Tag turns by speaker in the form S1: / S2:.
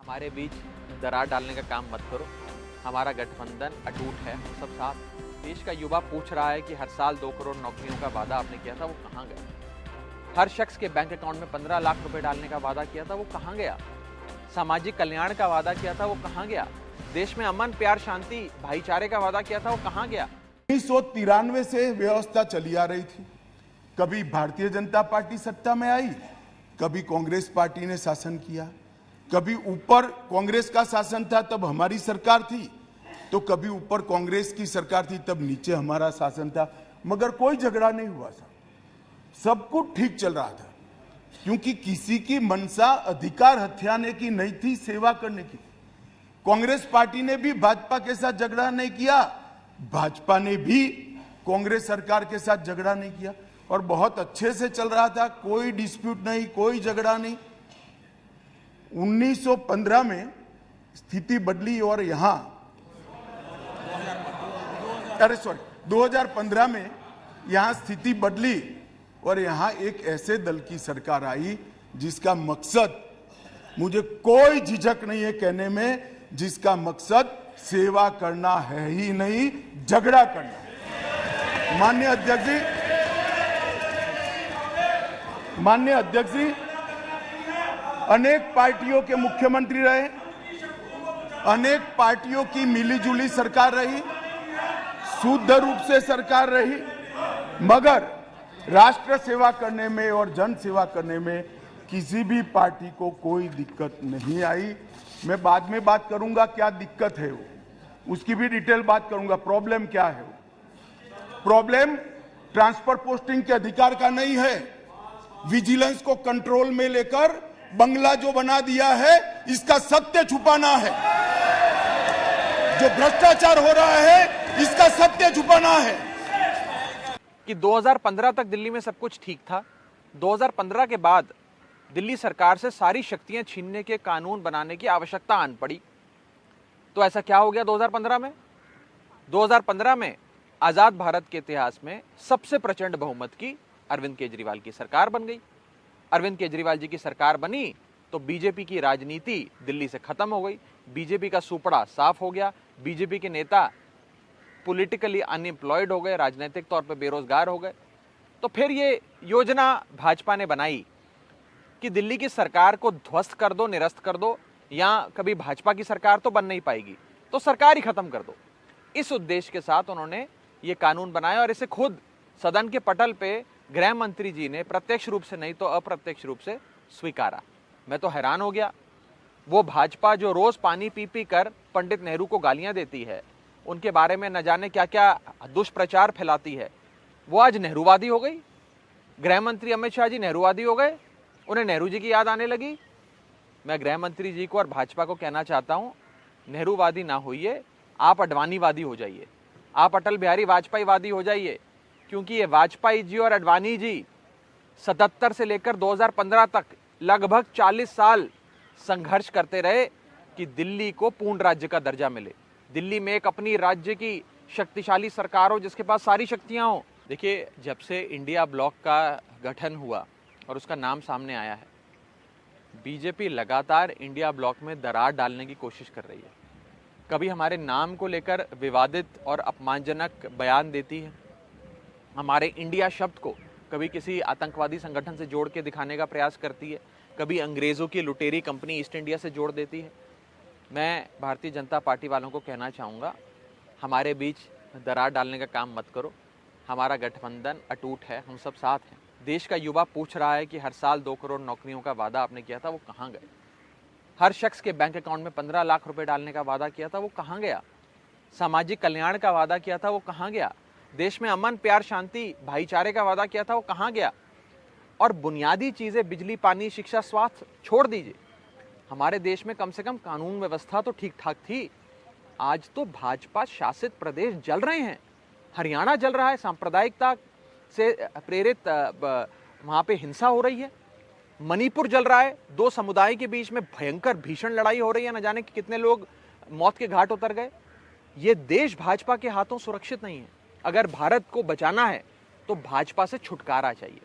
S1: हमारे बीच दरार डालने का काम मत करो। हमारा गठबंधन अटूट है, हम सब साथ। देश का युवा पूछ रहा है कि हर साल 2 करोड़ नौकरियों का वादा आपने किया था, वो कहाँ गया? हर शख्स के बैंक अकाउंट में 15 लाख रुपए डालने का वादा किया था, वो कहाँ गया? सामाजिक कल्याण का वादा किया था, वो कहाँ गया? देश में अमन, प्यार, शांति, भाईचारे का वादा किया था, वो कहाँ गया?
S2: 1993 से व्यवस्था चली आ रही थी। कभी भारतीय जनता पार्टी सत्ता में आई, कभी कांग्रेस पार्टी ने शासन किया, कभी ऊपर कांग्रेस का शासन था तब हमारी सरकार थी, तो कभी ऊपर कांग्रेस की सरकार थी तब नीचे हमारा शासन था, मगर कोई झगड़ा नहीं हुआ था, सब कुछ ठीक चल रहा था। क्योंकि किसी की मनसा अधिकार हथियाने की नहीं थी, सेवा करने की। कांग्रेस पार्टी ने भी भाजपा के साथ झगड़ा नहीं किया, भाजपा ने भी कांग्रेस सरकार के साथ झगड़ा नहीं किया और बहुत अच्छे से चल रहा था, कोई डिस्प्यूट नहीं, कोई झगड़ा नहीं। 1915 में स्थिति बदली और यहां 2015 में यहां स्थिति बदली और यहां एक ऐसे दल की सरकार आई जिसका मकसद, मुझे कोई झिझक नहीं है कहने में, जिसका मकसद सेवा करना है ही नहीं, झगड़ा करना। माननीय अध्यक्ष जी अनेक पार्टियों के मुख्यमंत्री रहे, अनेक पार्टियों की मिलीजुली सरकार रही, शुद्ध रूप से सरकार रही, मगर राष्ट्र सेवा करने में और जन सेवा करने में किसी भी पार्टी को कोई दिक्कत नहीं आई। मैं बाद में बात करूंगा क्या दिक्कत है वो, उसकी भी डिटेल बात करूंगा, प्रॉब्लम क्या है वो। प्रॉब्लम ट्रांसफर पोस्टिंग के अधिकार का नहीं है, विजिलेंस को कंट्रोल में लेकर बंगला जो बना दिया है इसका सत्य छुपाना है। जो भ्रष्टाचार हो रहा है इसका सत्य छुपाना है।
S1: कि 2015 तक दिल्ली में सब कुछ ठीक था, 2015 के बाद दिल्ली सरकार से सारी शक्तियां छीनने के कानून बनाने की आवश्यकता आन पड़ी। तो ऐसा क्या हो गया 2015 में? 2015 में आजाद भारत के इतिहास में सबसे प्रचंड बहुमत की अरविंद केजरीवाल की सरकार बन गई। अरविंद केजरीवाल जी की सरकार बनी तो बीजेपी की राजनीति दिल्ली से खत्म हो गई, बीजेपी का सुपड़ा साफ हो गया, बीजेपी के नेता पॉलिटिकली अनएम्प्लॉयड हो गए, राजनीतिक तौर पर बेरोजगार हो गए। तो फिर ये योजना भाजपा ने बनाई कि दिल्ली की सरकार को ध्वस्त कर दो, निरस्त कर दो, या कभी भाजपा की सरकार तो बन नहीं पाएगी, तो सरकार ही खत्म कर दो। इस उद्देश्य के साथ उन्होंने ये कानून बनाया और इसे खुद सदन के पटल पे गृह मंत्री जी ने प्रत्यक्ष रूप से नहीं तो अप्रत्यक्ष रूप से स्वीकारा। मैं तो हैरान हो गया। वो भाजपा जो रोज पानी पी पी कर पंडित नेहरू को गालियां देती है, उनके बारे में न जाने क्या क्या दुष्प्रचार फैलाती है, वो आज नेहरूवादी हो गई। गृह मंत्री अमित शाह जी नेहरूवादी हो गए, उन्हें नेहरू जी की याद आने लगी। मैं गृह मंत्री जी को और भाजपा को कहना चाहता हूं, नेहरूवादी ना होइए, आप अडवाणीवादी हो जाइए, आप अटल बिहारी वाजपेयी वादी हो जाइए। क्योंकि ये वाजपेयी जी और अडवाणी जी 77 से लेकर 2015 तक लगभग 40 साल संघर्ष करते रहे कि दिल्ली को पूर्ण राज्य का दर्जा मिले, दिल्ली में एक अपनी राज्य की शक्तिशाली सरकार हो जिसके पास सारी शक्तियां हो। देखिए, जब से इंडिया ब्लॉक का गठन हुआ और उसका नाम सामने आया है, बीजेपी लगातार इंडिया ब्लॉक में दरार डालने की कोशिश कर रही है। कभी हमारे नाम को लेकर विवादित और अपमानजनक बयान देती है, हमारे इंडिया शब्द को कभी किसी आतंकवादी संगठन से जोड़ के दिखाने का प्रयास करती है, कभी अंग्रेजों की लुटेरी कंपनी ईस्ट इंडिया से जोड़ देती है। मैं भारतीय जनता पार्टी वालों को कहना चाहूँगा, हमारे बीच दरार डालने का काम मत करो। हमारा गठबंधन अटूट है, हम सब साथ हैं। देश का युवा पूछ रहा है कि हर साल 2 करोड़ नौकरियों का वादा आपने किया था, वो कहाँ गए? हर शख्स के बैंक अकाउंट में 15 लाख रुपए डालने का वादा किया था, वो कहाँ गया? सामाजिक कल्याण का वादा किया था, वो कहाँ गया? देश में अमन, प्यार, शांति, भाईचारे का वादा किया था, वो कहाँ गया? और बुनियादी चीजें, बिजली, पानी, शिक्षा, स्वास्थ्य छोड़ दीजिए। हमारे देश में कम से कम कानून व्यवस्था तो ठीक ठाक थी। आज तो भाजपा शासित प्रदेश जल रहे हैं, हरियाणा जल रहा है, सांप्रदायिकता से प्रेरित वहां पे हिंसा हो रही है, मणिपुर जल रहा है, 2 समुदाय के बीच में भयंकर भीषण लड़ाई हो रही है, न जाने कि कितने लोग मौत के घाट उतर गए। ये देश भाजपा के हाथों सुरक्षित नहीं है। अगर भारत को बचाना है तो भाजपा से छुटकारा चाहिए।